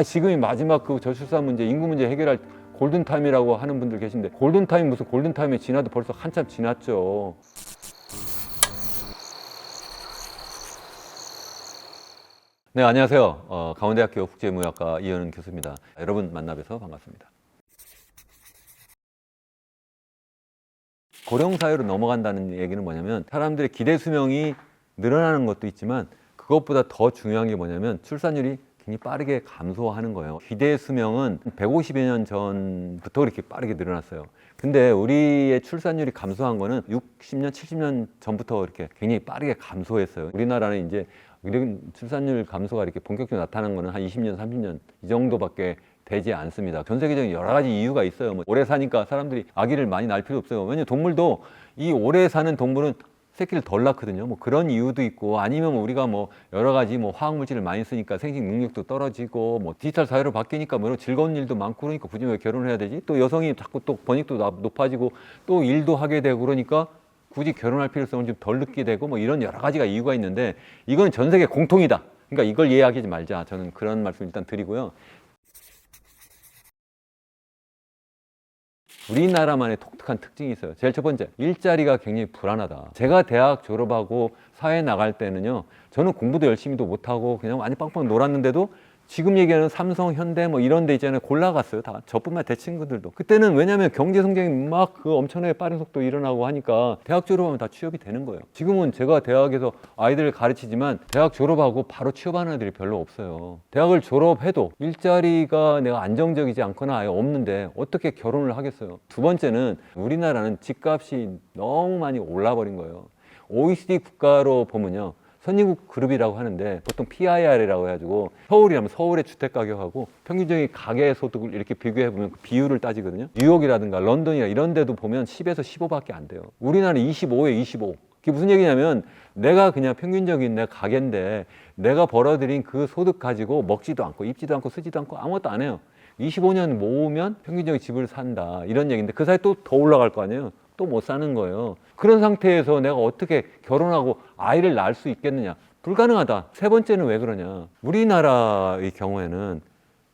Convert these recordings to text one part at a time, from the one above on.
지금이 마지막 그 저출산 문제, 인구 문제 해결할 골든타임이라고 하는 분들 계신데, 골든타임 무슨 골든타임이 지나도 벌써 한참 지났죠. 네, 안녕하세요. 강원대학교 국제무역과 이현은 교수입니다. 여러분 만나뵈서 반갑습니다. 고령사회로 넘어간다는 얘기는 뭐냐면, 사람들의 기대 수명이 늘어나는 것도 있지만 그것보다 더 중요한 게 뭐냐면 출산율이 굉장히 빠르게 감소하는 거예요. 기대 수명은 150여 년 전부터 이렇게 빠르게 늘어났어요. 근데 우리의 출산율이 감소한 거는 60년, 70년 전부터 이렇게 굉장히 빠르게 감소했어요. 우리나라는 이제 이런 출산율 감소가 이렇게 본격적으로 나타나는 거는 한 20년, 30년 이 정도밖에 되지 않습니다. 전 세계적인 여러 가지 이유가 있어요. 뭐 오래 사니까 사람들이 아기를 많이 낳을 필요 없어요. 왜냐면 동물도 이 오래 사는 동물은 새끼를 덜 낳거든요. 뭐 그런 이유도 있고, 아니면 우리가 뭐 여러 가지 뭐 화학 물질을 많이 쓰니까 생식 능력도 떨어지고, 뭐 디지털 사회로 바뀌니까 뭐 즐거운 일도 많고, 그러니까 굳이 왜 결혼을 해야 되지? 또 여성이 자꾸 또 번익도 높아지고 또 일도 하게 되고, 그러니까 굳이 결혼할 필요성을 좀 덜 느끼게 되고, 뭐 이런 여러 가지가 이유가 있는데, 이건 전 세계 공통이다. 그러니까 이걸 이야기하지 말자. 저는 그런 말씀 일단 드리고요. 우리나라만의 독특한 특징이 있어요. 제일 첫 번째, 일자리가 굉장히 불안하다. 제가 대학 졸업하고 사회 나갈 때는요, 저는 공부도 열심히도 못하고 그냥 많이 빵빵 놀았는데도 지금 얘기하는 삼성, 현대 뭐 이런 데 있잖아요. 골라갔어요. 다. 저뿐만 제 친구들도. 그때는 왜냐면 경제 성장이 막 그 엄청나게 빠른 속도로 일어나고 하니까 대학 졸업하면 다 취업이 되는 거예요. 지금은 제가 대학에서 아이들을 가르치지만 대학 졸업하고 바로 취업하는 애들이 별로 없어요. 대학을 졸업해도 일자리가 내가 안정적이지 않거나 아예 없는데 어떻게 결혼을 하겠어요. 두 번째는 우리나라는 집값이 너무 많이 올라버린 거예요. OECD 국가로 보면요, 선진국 그룹이라고 하는데 보통 PIR이라고 해가지고 서울이라면 서울의 주택 가격하고 평균적인 가계 소득을 이렇게 비교해 보면 그 비율을 따지거든요. 뉴욕이라든가 런던이나 이런 데도 보면 10에서 15밖에 안 돼요. 우리나라는 25에 25. 그게 무슨 얘기냐면, 내가 그냥 평균적인 내 가게인데 내가 벌어들인 그 소득 가지고 먹지도 않고 입지도 않고 쓰지도 않고 아무것도 안 해요. 25년 모으면 평균적인 집을 산다, 이런 얘기인데 그 사이 또 더 올라갈 거 아니에요. 또 못 사는 거예요. 그런 상태에서 내가 어떻게 결혼하고 아이를 낳을 수 있겠느냐? 불가능하다. 세 번째는 왜 그러냐? 우리나라의 경우에는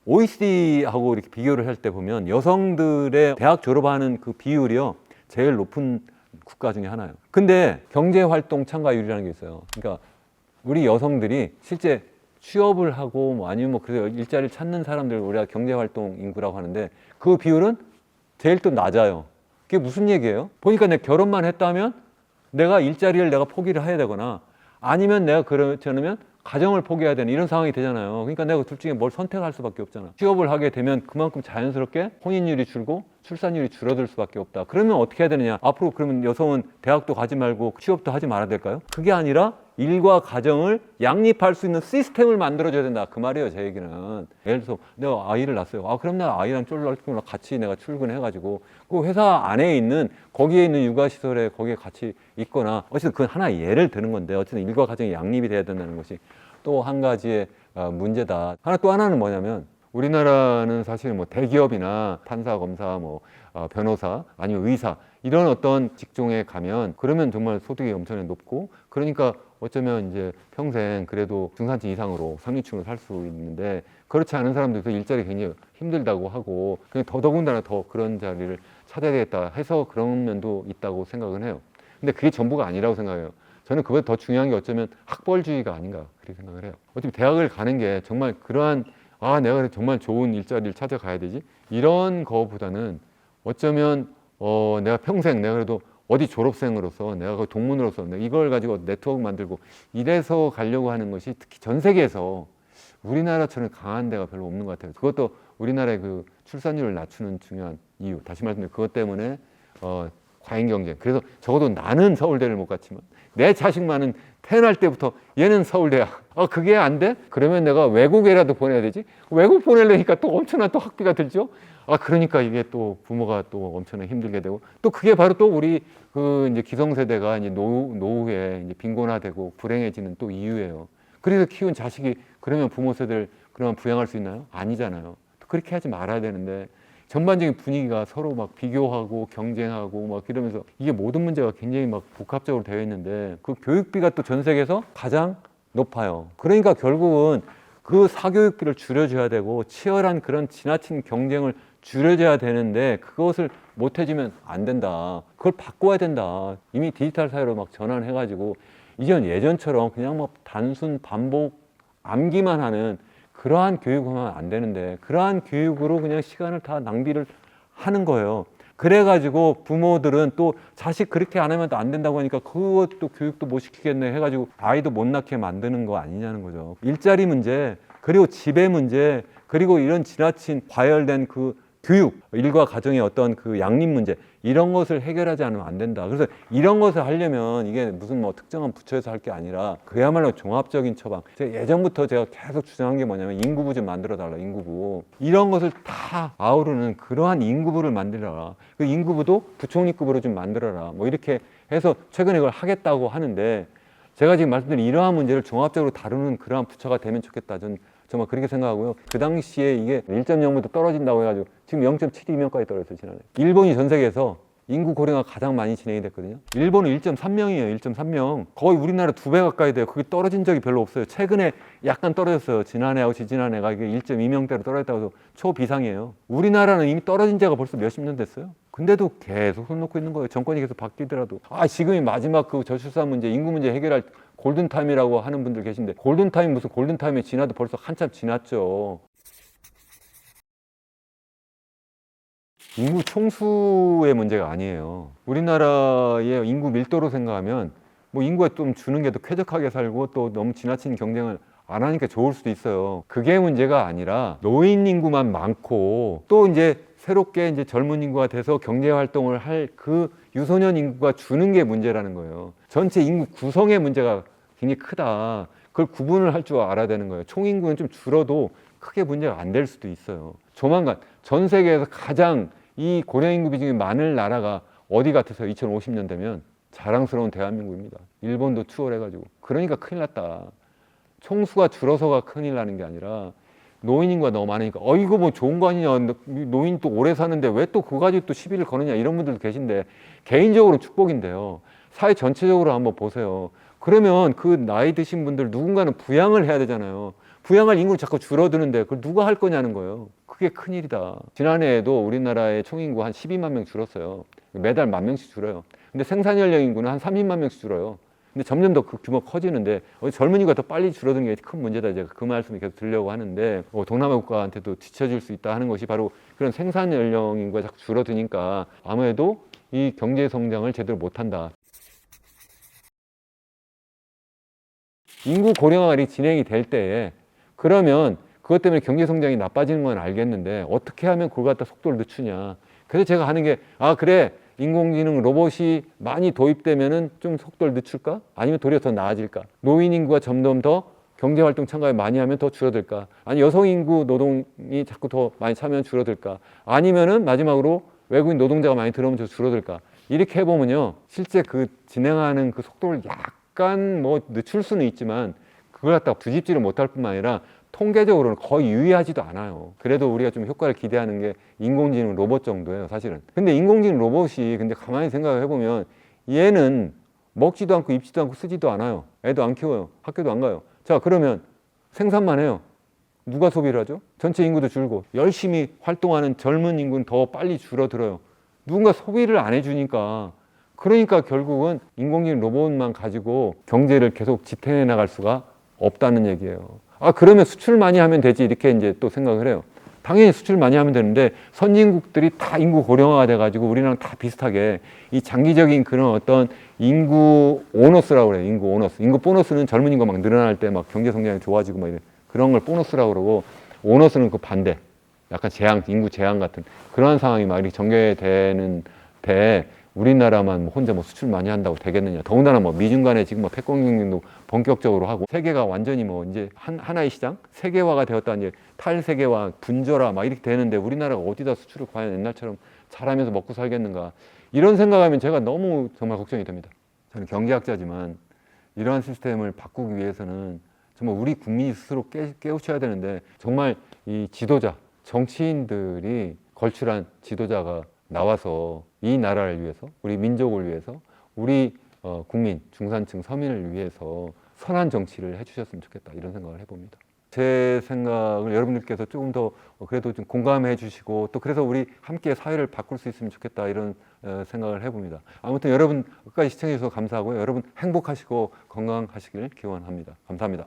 OECD하고 이렇게 비교를 할 때 보면 여성들의 대학 졸업하는 그 비율이요, 제일 높은 국가 중에 하나예요. 근데 경제활동 참가율이라는 게 있어요. 그러니까 우리 여성들이 실제 취업을 하고 뭐 아니면 뭐 그래서 일자리를 찾는 사람들, 우리가 경제활동 인구라고 하는데 그 비율은 제일 또 낮아요. 그게 무슨 얘기예요? 보니까 내가 결혼만 했다면 내가 일자리를 내가 포기를 해야 되거나, 아니면 내가 그렇지 않으면 가정을 포기해야 되는 이런 상황이 되잖아요. 그러니까 내가 둘 중에 뭘 선택할 수밖에 없잖아. 취업을 하게 되면 그만큼 자연스럽게 혼인율이 줄고 출산율이 줄어들 수밖에 없다. 그러면 어떻게 해야 되느냐? 앞으로 그러면 여성은 대학도 가지 말고 취업도 하지 말아야 될까요? 그게 아니라 일과 가정을 양립할 수 있는 시스템을 만들어줘야 된다, 그 말이에요. 제 얘기는 예를 들어서 내가 아이를 낳았어요. 그럼 내가 아이랑 쫄쫄쫄 같이 내가 출근해가지고 그 회사 안에 있는 거기에 있는 육아시설에 거기에 같이 있거나, 어쨌든 그건 하나의 예를 드는 건데, 어쨌든 일과 가정이 양립이 돼야 된다는 것이 또 한 가지의 문제다. 또 하나는 뭐냐면, 우리나라는 사실 뭐 대기업이나 판사, 검사, 뭐 변호사, 아니면 의사, 이런 어떤 직종에 가면 그러면 정말 소득이 엄청나게 높고, 그러니까 어쩌면 이제 평생 그래도 중산층 이상으로 상류층으로 살 수 있는데, 그렇지 않은 사람들도 일자리 굉장히 힘들다고 하고, 그냥 더더군다나 더 그런 자리를 찾아야 되겠다 해서 그런 면도 있다고 생각은 해요. 근데 그게 전부가 아니라고 생각해요. 저는 그보다 더 중요한 게 어쩌면 학벌주의가 아닌가 그렇게 생각을 해요. 어차피 대학을 가는 게 정말 그러한 내가 정말 좋은 일자리를 찾아가야 되지, 이런 거보다는 어쩌면 내가 평생 내가 그래도 어디 졸업생으로서 내가 그 동문으로서 내가 이걸 가지고 네트워크 만들고 이래서 가려고 하는 것이, 특히 전 세계에서 우리나라처럼 강한 데가 별로 없는 것 같아요. 그것도 우리나라의 그 출산율을 낮추는 중요한 이유, 다시 말씀드리면 그것 때문에 과잉 경쟁. 그래서 적어도 나는 서울대를 못 갔지만 내 자식만은 태어날 때부터 얘는 서울대야. 그게 안 돼? 그러면 내가 외국에라도 보내야 되지? 외국 보내려니까 또 엄청난 또 학비가 들죠? 그러니까 이게 또 부모가 또 엄청나게 힘들게 되고, 또 그게 바로 또 우리 그 이제 기성세대가 이제 노후에 이제 빈곤화되고 불행해지는 또 이유예요. 그래서 키운 자식이 그러면 부모 세대를 그러면 부양할 수 있나요? 아니잖아요. 그렇게 하지 말아야 되는데, 전반적인 분위기가 서로 막 비교하고 경쟁하고 막 이러면서 이게 모든 문제가 굉장히 막 복합적으로 되어 있는데, 그 교육비가 또 전 세계에서 가장 높아요. 그러니까 결국은 그 사교육비를 줄여줘야 되고 치열한 그런 지나친 경쟁을 줄여줘야 되는데 그것을 못 해주면 안 된다. 그걸 바꿔야 된다. 이미 디지털 사회로 막 전환해가지고 이전 예전처럼 그냥 뭐 단순 반복 암기만 하는 그러한 교육을 하면 안 되는데 그러한 교육으로 그냥 시간을 다 낭비를 하는 거예요. 그래가지고 부모들은 또 자식 그렇게 안 하면 또 안 된다고 하니까 그것도 교육도 못 시키겠네 해가지고 아이도 못 낳게 만드는 거 아니냐는 거죠. 일자리 문제, 그리고 집의 문제, 그리고 이런 지나친 과열된 그 교육, 일과 가정의 어떤 그 양립 문제 이런 것을 해결하지 않으면 안 된다. 그래서 이런 것을 하려면 이게 무슨 뭐 특정한 부처에서 할 게 아니라 그야말로 종합적인 처방. 예전부터 제가 계속 주장한 게 뭐냐면 인구부 좀 만들어 달라. 인구부. 이런 것을 다 아우르는 그러한 인구부를 만들어라. 그 인구부도 부총리급으로 좀 만들어라. 뭐 이렇게 해서 최근에 그걸 하겠다고 하는데 제가 지금 말씀드린 이러한 문제를 종합적으로 다루는 그러한 부처가 되면 좋겠다. 전 정말 그렇게 생각하고요. 그 당시에 이게 1.0부터 떨어진다고 해가지고 지금 0.72명까지 떨어졌어요, 지난해. 일본이 전 세계에서 인구 고령화가 가장 많이 진행이 됐거든요. 일본은 1.3명이에요, 1.3명. 거의 우리나라 2배 가까이 돼요. 그게 떨어진 적이 별로 없어요. 최근에 약간 떨어졌어요. 지난해하고 지지난해가 이게 1.2명대로 떨어졌다고 해서 초비상이에요. 우리나라는 이미 떨어진 지가 벌써 몇십 년 됐어요. 근데도 계속 손 놓고 있는 거예요. 정권이 계속 바뀌더라도. 지금이 마지막 그 저출산 문제, 인구 문제 해결할 골든타임이라고 하는 분들 계신데 골든타임 무슨 골든타임이 지나도 벌써 한참 지났죠. 인구 총수의 문제가 아니에요. 우리나라의 인구 밀도로 생각하면 뭐 인구가 좀 주는 게 더 쾌적하게 살고 또 너무 지나친 경쟁을 안 하니까 좋을 수도 있어요. 그게 문제가 아니라 노인 인구만 많고 또 이제 새롭게 이제 젊은 인구가 돼서 경제 활동을 할 그 유소년 인구가 주는 게 문제라는 거예요. 전체 인구 구성의 문제가 굉장히 크다. 그걸 구분을 할 줄 알아야 되는 거예요. 총 인구는 좀 줄어도 크게 문제가 안 될 수도 있어요. 조만간 전 세계에서 가장 이 고령 인구 비중이 많을 나라가 어디 같아서 2050년 되면 자랑스러운 대한민국입니다. 일본도 추월해가지고. 그러니까 큰일 났다. 총수가 줄어서가 큰일 나는 게 아니라 노인 인구가 너무 많으니까 이거 뭐 좋은 거 아니냐. 노인 또 오래 사는데 왜 또 그거 가지고 또 시비를 거느냐 이런 분들도 계신데 개인적으로 축복인데요. 사회 전체적으로 한번 보세요. 그러면 그 나이 드신 분들 누군가는 부양을 해야 되잖아요. 부양할 인구는 자꾸 줄어드는데 그걸 누가 할 거냐는 거예요. 그게 큰일이다. 지난해에도 우리나라의 총인구 한 12만 명 줄었어요. 매달 10,000명씩 줄어요. 근데 생산 연령 인구는 한 30만 명씩 줄어요. 근데 점점 더 그 규모가 커지는데 젊은 인구가 더 빨리 줄어드는 게 큰 문제다. 제가 그 말씀을 계속 드리려고 하는데 동남아 국가한테도 뒤처질 수 있다 하는 것이 바로 그런 생산 연령 인구가 자꾸 줄어드니까 아무래도 이 경제 성장을 제대로 못한다. 인구 고령화가 진행이 될 때에 그러면 그것 때문에 경제 성장이 나빠지는 건 알겠는데 어떻게 하면 그걸 갖다 속도를 늦추냐. 그래서 제가 하는 게 그래 인공지능 로봇이 많이 도입되면은 좀 속도를 늦출까? 아니면 도리어 더 나아질까? 노인 인구가 점점 더 경제활동 참가를 많이 하면 더 줄어들까? 아니 여성 인구 노동이 자꾸 더 많이 참여하면 줄어들까? 아니면은 마지막으로 외국인 노동자가 많이 들어오면 줄어들까? 이렇게 해보면요 실제 그 진행하는 그 속도를 약간 뭐 늦출 수는 있지만 그걸 갖다가 부집지를 못할 뿐만 아니라 통계적으로는 거의 유의하지도 않아요. 그래도 우리가 좀 효과를 기대하는 게 인공지능 로봇 정도예요, 사실은. 근데 인공지능 로봇이 근데 가만히 생각을 해보면 얘는 먹지도 않고 입지도 않고 쓰지도 않아요. 애도 안 키워요. 학교도 안 가요. 자, 그러면 생산만 해요. 누가 소비를 하죠? 전체 인구도 줄고 열심히 활동하는 젊은 인구는 더 빨리 줄어들어요. 누군가 소비를 안 해주니까 그러니까 결국은 인공지능 로봇만 가지고 경제를 계속 지탱해 나갈 수가 없다는 얘기예요. 그러면 수출 많이 하면 되지 이렇게 이제 또 생각을 해요. 당연히 수출 많이 하면 되는데 선진국들이 다 인구 고령화가 돼가지고 우리랑 다 비슷하게 이 장기적인 그런 어떤 인구 오너스라고 그래요. 인구 오너스. 인구 보너스는 젊은 인구가 막 늘어날 때 막 경제 성장이 좋아지고 막 이런 그런 걸 보너스라고 그러고 오너스는 그 반대. 약간 재앙, 인구 재앙 같은 그런 상황이 막 이렇게 전개되는 데 우리나라만 혼자 뭐 수출 많이 한다고 되겠느냐. 더군다나 뭐 미중 간에 지금 뭐 패권 경쟁도 본격적으로 하고 세계가 완전히 뭐 이제 하나의 시장 세계화가 되었다 이제 탈세계화 분절화 막 이렇게 되는데 우리나라가 어디다 수출을 과연 옛날처럼 잘하면서 먹고 살겠는가 이런 생각하면 제가 너무 정말 걱정이 됩니다. 저는 경제학자지만 이러한 시스템을 바꾸기 위해서는 정말 우리 국민이 스스로 깨우쳐야 되는데 정말 이 지도자 정치인들이 걸출한 지도자가 나와서 이 나라를 위해서 우리 민족을 위해서 우리 국민 중산층 서민을 위해서 선한 정치를 해주셨으면 좋겠다 이런 생각을 해봅니다. 제 생각을 여러분들께서 조금 더 그래도 좀 공감해 주시고 또 그래서 우리 함께 사회를 바꿀 수 있으면 좋겠다 이런 생각을 해봅니다. 아무튼 여러분 끝까지 시청해 주셔서 감사하고요. 여러분 행복하시고 건강하시길 기원합니다. 감사합니다.